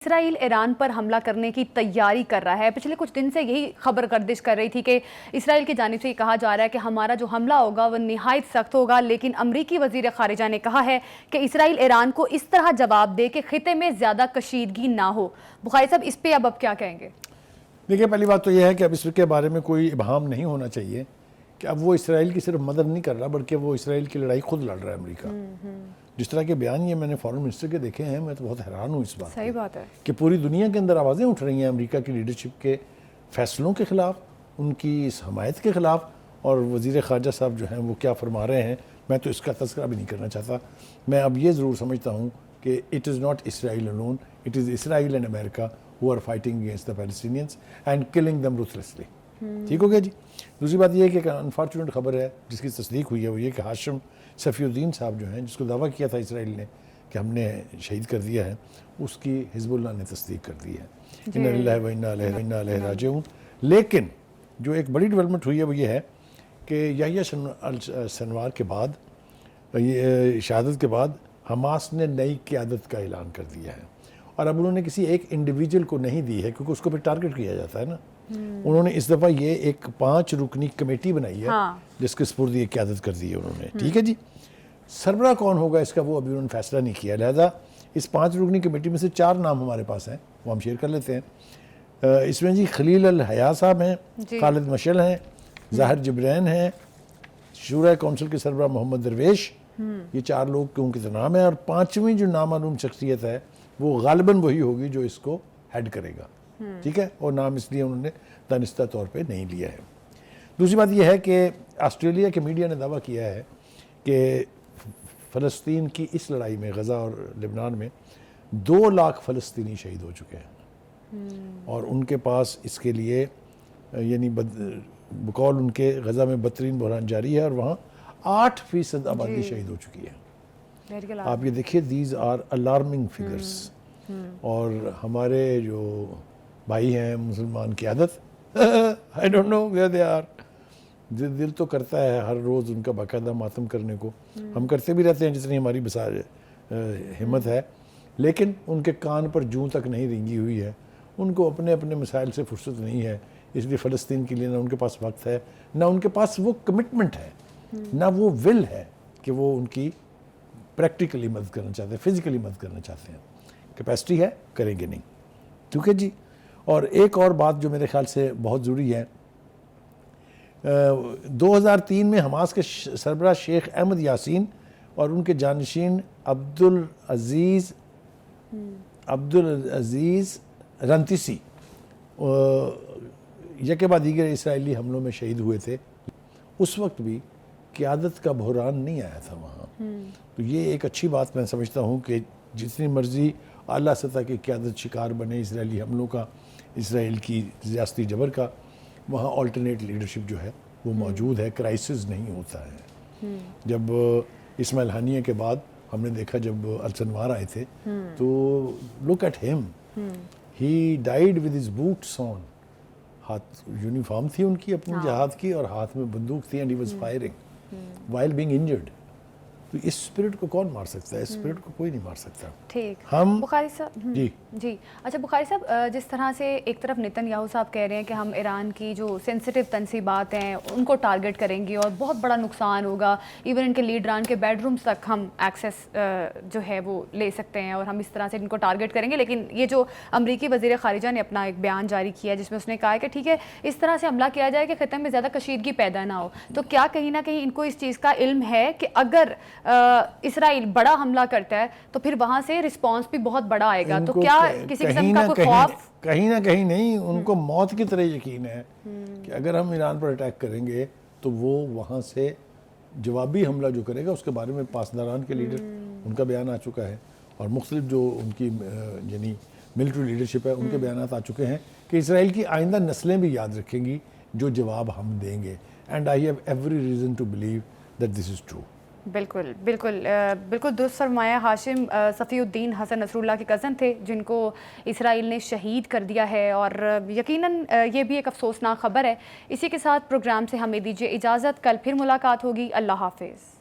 اسرائیل ایران پر حملہ کرنے کی تیاری کر رہا ہے۔ پچھلے کچھ دن سے یہی خبر گردش کر رہی تھی کہ اسرائیل کی جانب سے یہ کہا جا رہا ہے کہ ہمارا جو حملہ ہوگا وہ نہایت سخت ہوگا، لیکن امریکی وزیر خارجہ نے کہا ہے کہ اسرائیل ایران کو اس طرح جواب دے کہ خطے میں زیادہ کشیدگی نہ ہو۔ بخاری صاحب اس پہ اب کیا کہیں گے؟ دیکھیں، پہلی بات تو یہ ہے کہ اب اس کے بارے میں کوئی ابہام نہیں ہونا چاہیے کہ اب وہ اسرائیل کی صرف مدد نہیں کر رہا بلکہ وہ اسرائیل کی لڑائی خود لڑ رہا ہے امریکہ۔ جس طرح کے بیان یہ میں نے فارن منسٹر کے دیکھے ہیں، میں تو بہت حیران ہوں اس بات صحیح بات ہے کہ پوری دنیا کے اندر آوازیں اٹھ رہی ہیں امریکہ کی لیڈرشپ کے فیصلوں کے خلاف، ان کی اس حمایت کے خلاف، اور وزیر خارجہ صاحب جو ہیں وہ کیا فرما رہے ہیں میں تو اس کا تذکرہ بھی نہیں کرنا چاہتا۔ میں اب یہ ضرور سمجھتا ہوں کہ it is not Israel alone, it is Israel and America who are fighting against the Palestinians and killing them ruthlessly۔ ٹھیک ہو گیا جی۔ دوسری بات یہ ہے کہ ایک انفارچونیٹ خبر ہے جس کی تصدیق ہوئی ہے، وہ یہ کہ ہاشم صفی الدین صاحب جو ہیں، جس کو دعویٰ کیا تھا اسرائیل نے کہ ہم نے شہید کر دیا ہے، اس کی حزب اللہ نے تصدیق کر دی ہے۔ انا للہ و انا الیہ راجعون۔ لیکن جو ایک بڑی ڈیولپمنٹ ہوئی ہے وہ یہ ہے کہ یحییٰ سنوار کے بعد، شہادت کے بعد، حماس نے نئی قیادت کا اعلان کر دیا ہے، اور اب انہوں نے کسی ایک انڈیویجول کو نہیں دی ہے کیونکہ اس کو پھر ٹارگٹ کیا جاتا ہے نا۔ انہوں نے اس دفعہ یہ ایک 5 رکنی کمیٹی بنائی ہے جس کے سپرد یہ قیادت کر دی ہے انہوں نے۔ ٹھیک ہے جی۔ سربراہ کون ہوگا اس کا وہ ابھی انہوں نے فیصلہ نہیں کیا، لہذا اس 5 رکنی کمیٹی میں سے 4 نام ہمارے پاس ہیں، وہ ہم شیئر کر لیتے ہیں۔ اس میں جی خلیل الحیا صاحب ہیں، خالد مشعل ہیں، ظاہر جبرین ہیں، شورا کونسل کے سربراہ محمد درویش، یہ 4 لوگ کیوں کے نام ہیں، اور 5ویں جو نامعلوم شخصیت ہے وہ غالباً وہی ہوگی جو اس کو ہیڈ کرے گا۔ ٹھیک ہے، اور نام اس لیے انہوں نے دانستہ طور پہ نہیں لیا ہے۔ دوسری بات یہ ہے کہ آسٹریلیا کے میڈیا نے دعویٰ کیا ہے کہ فلسطین کی اس لڑائی میں، غزہ اور لبنان میں 2 لاکھ فلسطینی شہید ہو چکے ہیں، اور ان کے پاس اس کے لیے یعنی بقول ان کے غزہ میں بدترین بحران جاری ہے، اور وہاں 8% آبادی شہید ہو چکی ہے۔ آپ یہ دیکھیے، دیز آر الارمنگ فگرز۔ اور ہمارے جو بھائی ہیں مسلمان قیادت I don't know where they are۔ دل تو کرتا ہے ہر روز ان کا باقاعدہ ماتم کرنے کو، ہم کرتے بھی رہتے ہیں جتنی ہماری ہمت ہے، لیکن ان کے کان پر جوں تک نہیں رینگی ہوئی ہے۔ ان کو اپنے اپنے مسائل سے فرصت نہیں ہے، اس لیے فلسطین کے لیے نہ ان کے پاس وقت ہے، نہ ان کے پاس وہ کمٹمنٹ ہے، نہ وہ ول ہے کہ وہ ان کی پریکٹیکلی مدد کرنا چاہتے ہیں، فزیکلی مدد کرنا چاہتے ہیں۔ کیپیسٹی ہے، کریں گے نہیں۔ ٹھیک ہے جی۔ اور ایک اور بات جو میرے خیال سے بہت ضروری ہے، 2003 میں حماس کے سربراہ شیخ احمد یاسین اور ان کے جانشین عبدالعزیز رنتیسی یکے بعد دیگر اسرائیلی حملوں میں شہید ہوئے تھے۔ اس وقت بھی قیادت کا بحران نہیں آیا تھا وہاں۔ تو یہ ایک اچھی بات میں سمجھتا ہوں کہ جتنی مرضی اعلیٰ سطح کی قیادت شکار بنے اسرائیلی حملوں کا، اسرائیل کی ریاستی جبر کا، وہاں آلٹرنیٹ لیڈرشپ جو ہے وہ موجود ہے، کرائسس نہیں ہوتا ہے۔ جب اسماعیل ہانیہ کے بعد ہم نے دیکھا جب السنوار آئے تھے تو look at him, he died with his boots on, ہاتھ یونیفارم تھی ان کی اپنی جہاد کی، اور ہاتھ میں بندوق تھی، and he was firing while being injured. تو اس اسپرٹ کو کون مار سکتا ہے؟ اس اسپرٹ کو کوئی نہیں مار سکتا۔ ٹھیک، ہم بخاری صاحب جی اچھا بخاری صاحب، جس طرح سے ایک طرف نیتن یاہو صاحب کہہ رہے ہیں کہ ہم ایران کی جو سینسٹیو تنصیبات ہیں ان کو ٹارگٹ کریں گے اور بہت بڑا نقصان ہوگا، ایون ان کے لیڈران کے بیڈ رومز تک ہم ایکسیس جو ہے وہ لے سکتے ہیں، اور ہم اس طرح سے ان کو ٹارگٹ کریں گے۔ لیکن یہ جو امریکی وزیر خارجہ نے اپنا ایک بیان جاری کیا جس میں اس نے کہا ہے کہ ٹھیک ہے اس طرح سے حملہ کیا جائے کہ خطے میں زیادہ کشیدگی پیدا نہ ہو، تو کیا کہیں نہ کہیں ان کو اس چیز کا علم ہے کہ اگر اسرائیل بڑا حملہ کرتا ہے تو پھر وہاں سے رسپانس بھی بہت بڑا آئے گا؟ تو کیا کسی قسم کا کوئی خوف؟ کہیں نہ کہیں نہیں، ان کو موت کی طرح یقین ہے کہ اگر ہم ایران پر اٹیک کریں گے تو وہ وہاں سے جوابی حملہ جو کرے گا اس کے بارے میں پاسداران کے لیڈر ان کا بیان آ چکا ہے، اور مختلف جو ان کی یعنی ملٹری لیڈرشپ ہے ان کے بیانات آ چکے ہیں کہ اسرائیل کی آئندہ نسلیں بھی یاد رکھیں گی جو جواب ہم دیں گے، and I have every reason to believe that this is true. بالکل بالکل بالکل درست فرمایا۔ ہاشم صفی الدین حسن نصر اللہ کے کزن تھے جن کو اسرائیل نے شہید کر دیا ہے، اور یقیناً یہ بھی ایک افسوسناک خبر ہے۔ اسی کے ساتھ پروگرام سے ہمیں دیجیے اجازت، کل پھر ملاقات ہوگی۔ اللہ حافظ۔